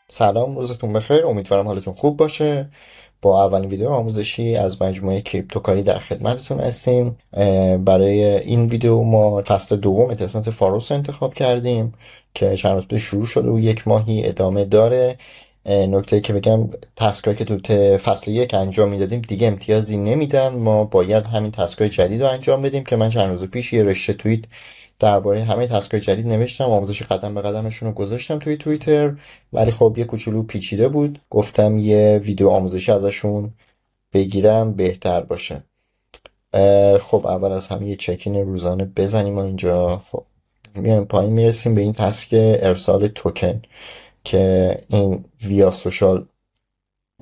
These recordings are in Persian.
سلام، روزتون بخیر. امیدوارم حالتون خوب باشه. با اولین ویدیو آموزشی از مجموعه کریپتوکاری در خدمتتون هستیم. برای این ویدیو ما فصل دوم تسنت فاروس رو انتخاب کردیم که چند روز پیش شروع شده و یک ماهی ادامه داره. نکته که بگم، تسکایی که تو فصل یک انجام میدادیم دیگه امتیازی نمیدن. ما باید همین تسکای جدید رو انجام بدیم که من چند روز پیش یه رشته توییت درباره همه تسکای جدید نوشتم، آموزش قدم به قدمشون رو گذاشتم توی توییتر. ولی خب یه کوچولو پیچیده بود، گفتم یه ویدیو آموزشی ازشون بگیرم بهتر باشه. خب اول از همه یه چکین روزانه بزنیم ما اینجا. خب میایم پایین، میرسیم به این تسک ارسال توکن که این ویا سوشال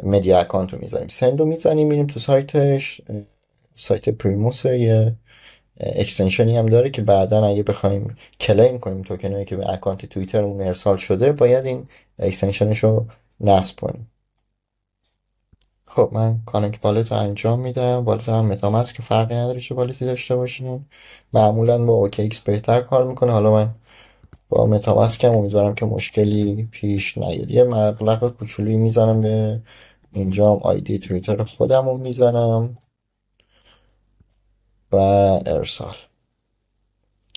مدیا اکانت رو میزنیم، سند رو میزنیم، میریم تو سایتش. سایت پریموس یه اکستنشنی هم داره که بعدا اگه بخوایم کلیم کنیم توکن هایی که به اکانت توییترمون ارسال شده، باید این اکستنشنش رو نصب کنیم. خب من کانکت والت رو انجام میدم. والت هم متامسک که فرقی نداره چه والتی داشته باشیم. معمولا با اوکی ایکس بهتر کار میکنه. حالا من با متامسکم امیدوارم که مشکلی پیش نیاد. یه مبلغ کوچولی میزنم به اینجا، هم آیدی توییتر خودم رو میزنم و ارسال.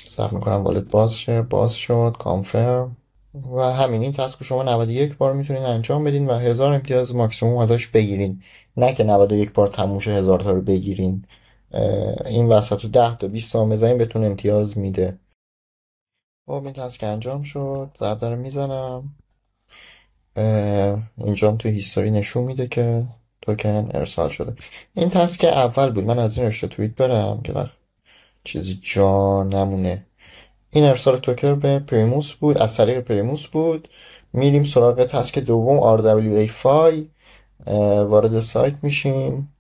صبر میکنم والت باز شه. باز شد. کانفرم. و همین، این تسک شما 91 بار میتونین انجام بدین و 1000 امتیاز ماکسیموم ازش بگیرین. نه که 91 بار تموم شه 1000 تا رو بگیرین. این وسط رو 10 تا 20 تا بزنین بهتون امتیاز میده. خب این تسک انجام شد. ضرب رو میزنم. اینجا هم توی هیستوری نشون میده که توکن ارسال شده. این تسک اول بود. من از این رشته توییت برم که وقت چیزی جا نمونه. این ارسال توکر به پریموس بود، از طریق پریموس بود. میریم سراغ تسک دوم RWA5. وارد سایت میشیم.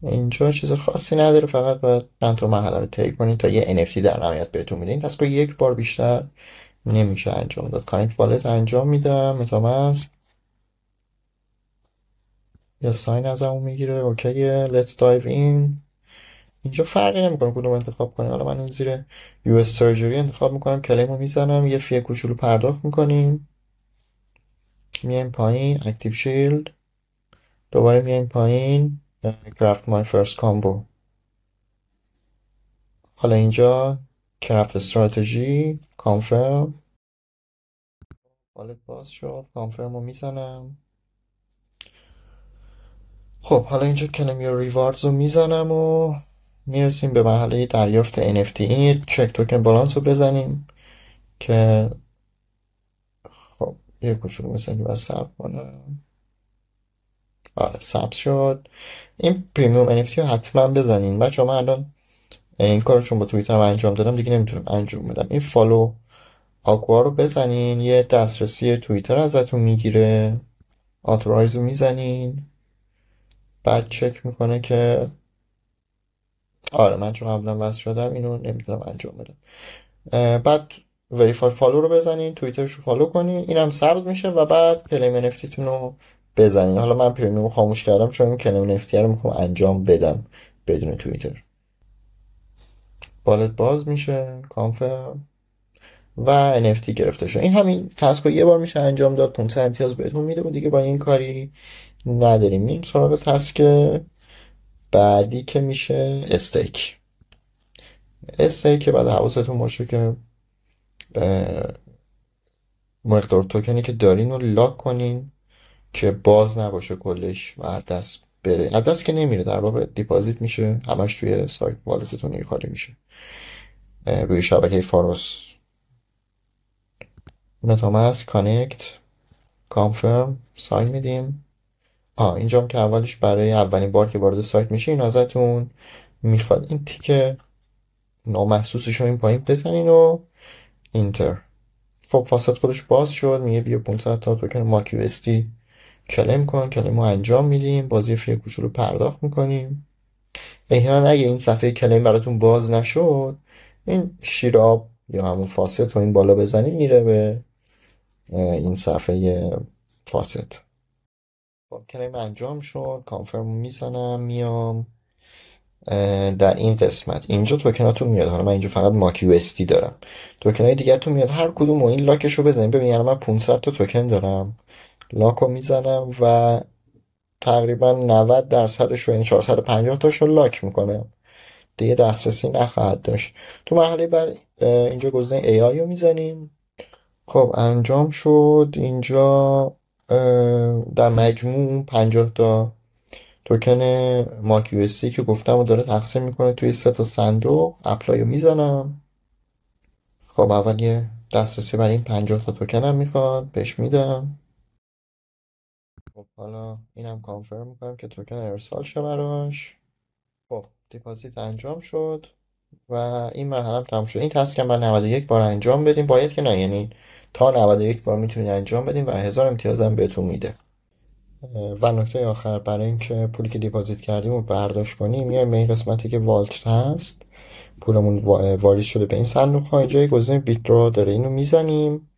اینجا چیز خاصی نداره، فقط باید چند تا مرحله رو طی کنید تا یه NFT در نهایت بهتون میده. این تسک رو یک بار بیشتر نمیشه انجام داد. کانکت والت انجام میدم. متامسک یا ساین ازمون میگیره. اوکیه. Let's dive in. اینجا فرقی نمیکنه کدوم انتخاب کنیم. حالا من این زیر US سرجری انتخاب میکنم. کلیم رو میزنم. یه فی کوچولو پرداخت میکنیم. میایم پایین اکتیو شیلد. دوباره میایم پایین craft my first combo. حالا اینجا craft استراتژی کانفرم. والت باز شد. کانفرم رو میزنم. خب حالا اینجا کلم یا ریواردز رو میزنم و میرسیم به مرحله دریافت NFT. این یه چک توکن بالانس رو بزنیم که خب یه کوچولو مثل که باید ثبت کنم. آره ثبت شد. این پریمیوم NFT رو حتما بزنین بچه. من الان این کارو چون با توییتر انجام دادم دیگه نمیتونم انجام بدم. این فالو آکوا رو بزنین، یه دسترسی توییتر ازتون میگیره. آتورایز رو میزنین. بعد چک میکنه که آره من چون قبلا وصل شدم اینو نمیتونم انجام بدم. بعد وریفای فالو رو بزنین، توییترش رو فالو کنین، اینم سبز میشه و بعد کلیم انفتیتون رو بزنین. حالا من پرمیوم خاموش کردم چون این کلیم انفتی رو میخوام انجام بدم بدون توییتر. بالت باز میشه. کانفرم و NFT گرفته شد. این همین تسک یه بار میشه انجام داد. 500 امتیاز بهتون میده و دیگه با این کاری نداریم. میریم سراغ تسک بعدی که میشه استیک. استیک بعد حواستون باشه که مقدار توکنی که دارین رو لاک کنین که باز نباشه کلش و از دست بره. از دست که نمیره، در واقع دیپازیت میشه همش توی سایت والتتون یه کاری میشه روی شبکه فاروس. متامسک کانکت کانفرم ساین میدیم. اینجا هم که اولش برای اولین بار که وارد سایت میشه این ازتون میخواد این تیک نامحسوسش رو این پایین بزنین و اینتر. خب فاست خودش باز شد. میگه بیا 500 تا توکن ماکیو استی کلیم کن. کلیم رو انجام میدیم. بازی فی کوچولو پرداخت میکنیم. احیانا اگه این صفحه کلیم براتون باز نشد، این شیراب یا همون فاست رو این بالا بزنید میره به این صفحه فاست. خب کلیم انجام شد. کانفرم میزنم. میام در این قسمت اینجا توکناتون میاد. حالا من اینجا فقط ماک یو اس دی دارم، توکنای دیگه تون میاد، هر کدوم و این لاکش رو بزنیم. ببین یعنی من 500 تا توکن دارم، لاک رو میزنم و تقریبا 90% رو، یعنی 450 تاش رو لاک میکنم، دیگه دسترسی نخواهد داشت. تو مرحله بعد اینجا گزینه AI رو میزنیم. خب انجام شد. اینجا در مجموع 50 تا توکن ماک یو اس که گفتم و داره تقسیم میکنه توی 3 تا صندوق. اپلای رو میزنم. خب اول یه دسترسی برای این 50 تا توکن هم میخواد، بهش میدم. خب حالا اینم کانفرم میکنم که توکن ارسال شه براش. خب دیپازیت انجام شد و این مرحله هم تموم شد. این تسک هم من 91 بار انجام بدیم، باید که نه، یعنی تا 91 بار میتونید انجام بدیم و 1000 امتیاز هم بهتون میده. و نکته آخر، برای اینکه پولی که دیپازیت کردیم رو برداشت کنیم، میایم به این قسمتی که والت هست، پولمون واریز شده به این صندوق ها. اینجا یه گزینه ویدرا داره، اینو میزنیم.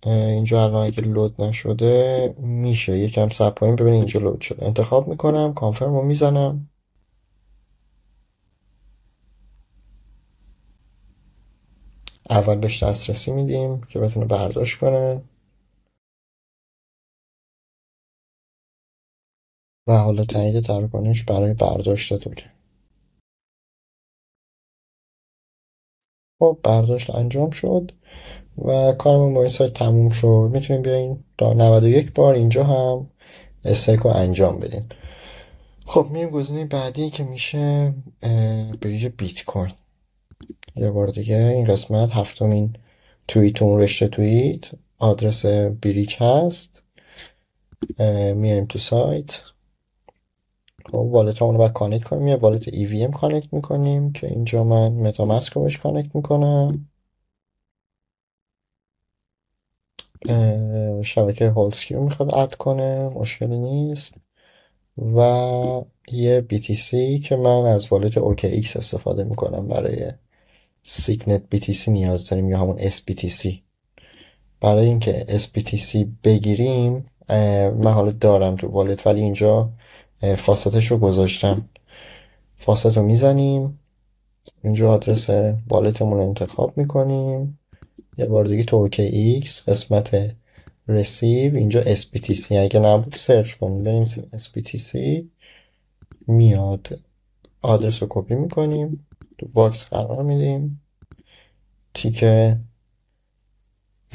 اینجا الان اگه لود نشده میشه یکم صبر کنیم ببینیم. اینجا لود شده، انتخاب میکنم، کانفرم رو میزنم. اول بهش دسترسی میدیم که بتونه برداشت کنه و حالا تایید تراکنش برای برداشت توکن. خب برداشت انجام شد و کارمون با این سایت تموم شد. میتونیم بیاین تا 91 بار اینجا هم استیک رو انجام بدین. خب میریم گزینه بعدی که میشه بریج بیت کوین. یه بار دیگه این قسمت هفتمین توییتون، رشته توییت، آدرس بریج هست. میایم تو سایت. خب والت همون رو باید کانکت کنیم، یه والت EVM کانکت میکنیم که اینجا من متاماسک رو بهش کانکت میکنم. شبکه هولسکی رو میخواد اد کنه، مشکلی نیست. و یه BTC که من از والت OKX استفاده میکنم، برای سیگنت BTC نیاز داریم یا همون SBTC. برای اینکه SBTC بگیریم من حالا دارم تو والت، ولی اینجا فاستش رو گذاشتم. فاست رو میزنیم، اینجا آدرس والتمون رو انتخاب میکنیم. یه بار دیگه تو OKX قسمت رسیو، اینجا SBTC اگه نبود سرچ کنیم، بنویسیم SBTC میاد. آدرس رو کپی میکنیم، تو باکس قرار میدیم، تیک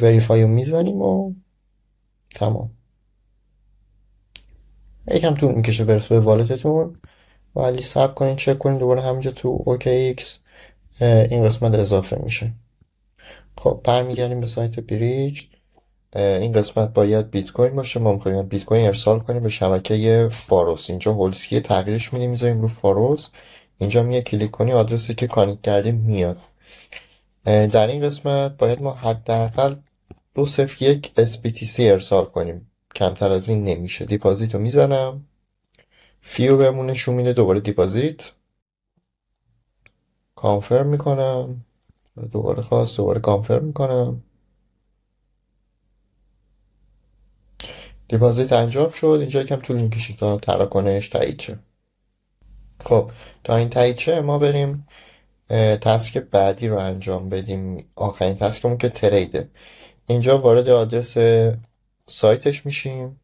وریفای رو میزنیم و تمام. یکم طول میکشه برسه به والتتون، ولی صبر کنین چک کنین دوباره همینجا تو OKX این قسمت اضافه میشه. خب برمیگردیم به سایت بریج. این قسمت باید بیت کوین باشه. ما میخوایم بیت کوین ارسال کنیم به شبکه فاروس. اینجا هولسکی تغییرش میدیم، میذاریم رو فاروس. اینجا میاد کلیک کنی، آدرسی که کانکت کردیم میاد. در این قسمت باید ما حداقل 201 SBTC ارسال کنیم، کمتر از این نمیشه. دیپازیت رو میزنم، فیو بهمون نشون میده، دوباره دیپازیت کانفرم میکنم، دوباره خواست، دوباره کانفرم میکنم. دیپازیت انجام شد. اینجا یکم طول میکشه تا تراکنش تایید شه. خب تا این تایید شه ما بریم تسک بعدی رو انجام بدیم. آخرین تسکمون که تریده. اینجا وارد آدرس سایتش میشیم.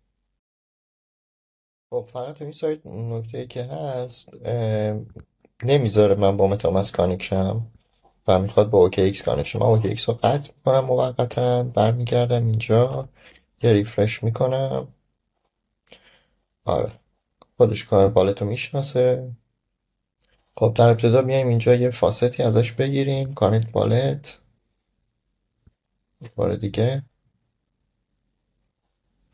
خب فقط تو این سایت نکته که هست، نمیذاره من با متاماسک کانکت شم و میخواد با OKX کانکت شم. من OKX رو قطع میکنم موقتا، برمیگردم اینجا یه ریفرش میکنم. آره خودش کار بالت رو میشناسه. خب در ابتدا میایم اینجا یه فاستی ازش بگیریم، کانکت بالت. بار دیگه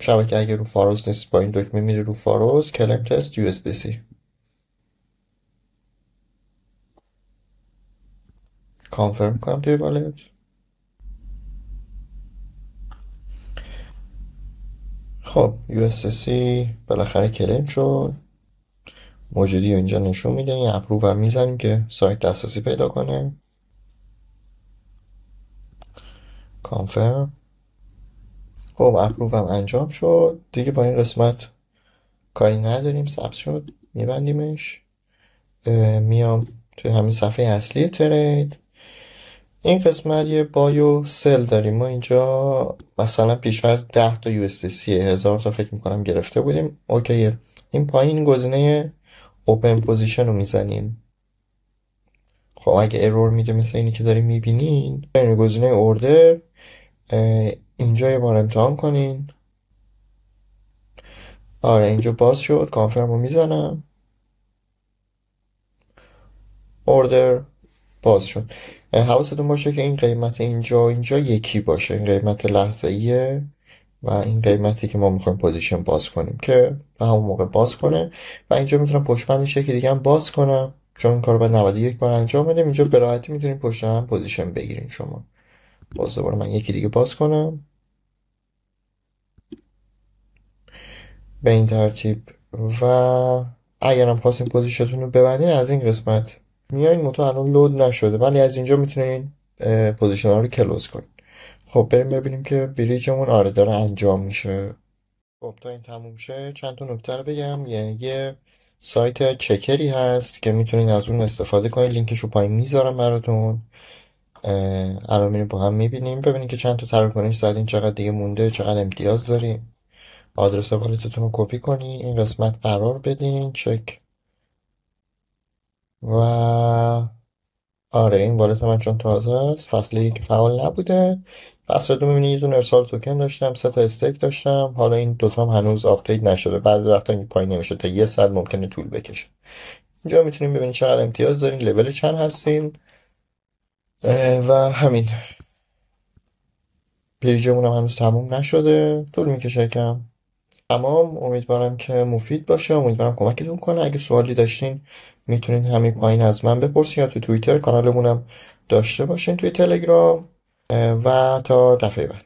شبکه اگه رو فاروس نیست با این دکمه میره رو فاروس، کلم تست USDC کانفرم کنم توی والت. خب USDC بالاخره کلم شد، موجودی رو اینجا نشون میده. این اپروو هم میزنیم که سایت دسترسی پیدا کنه. کانفرم. خب اپروو هم انجام شد دیگه. با این قسمت کاری نداریم، ثبت شد، میبندیمش. میام توی همین صفحه اصلی ترید. این قسمت یه بای و سل داریم. ما اینجا مثلا پیش‌فرض 10 تا USDC 1000 تا فکر میکنم گرفته بودیم. اوکیه. این پایین گزینه اوپن پوزیشن رو میزنیم. خب اگه ارور میده مثل اینی که داریم میبینین، این گزینه اوردر اینجا یه بار امتحان کنین. آره اینجا باز شد. کانفرم رو میزنم. اوردر باز شد. حواستون باشه که این قیمت اینجا و اینجا یکی باشه. این قیمت لحظه‌ایه و این قیمتی که ما میخوایم پوزیشن باز کنیم که به همون موقع باز کنه. و اینجا میتونم پشت بندش یکی دیگه هم باز کنم، چون این کار رو باید 91 بار انجام بدیم. اینجا به راحتی میتونیم پشت هم پوزیشن بگیریم. شما باز دوباره من یکی دیگه باز کنم به این ترتیب. و اگرم خواستین پوزیشنتون رو ببندین از این قسمت میایین. متو الان لود نشده ولی از اینجا میتونین پوزیشن ها رو کلوز کنین. خب بریم ببینیم که بریجمون آره داره انجام میشه. خب تا این تموم شه چند تا نکته رو بگم. یه سایت چکری هست که میتونین از اون استفاده کنین. لینکش رو پایین میذارم براتون. الان میریم با هم میبینیم ببینیم که چند تا تراکنش زدین، چقدر دیگه مونده، چقدر امتیاز داریم. آدرس والتتون رو کپی کنین، این قسمت قرار بدین چک. و آره این والت من چون تازه است فصل یک فعال نبوده. فصل دو میبینی یه دونه ارسال توکن داشتم، 3 تا استیک داشتم. حالا این دوتا هم هنوز آپدیت نشده، بعضی وقتا این پایین نمیشه تا 1 ساعت ممکنه طول بکشه. اینجا میتونیم ببینید چقدر امتیاز دارین، لول چند هستین. و همین. پیجمون هم هنوز تموم نشده، طول میکشه کم. تمام. امیدوارم که مفید باشه، امیدوارم کمکتون کنه. اگه سوالی داشتین میتونین همین پایین از من بپرسین یا تو توییتر کانالمونم داشته باشین توی تلگرام. و تا دفعه بعد.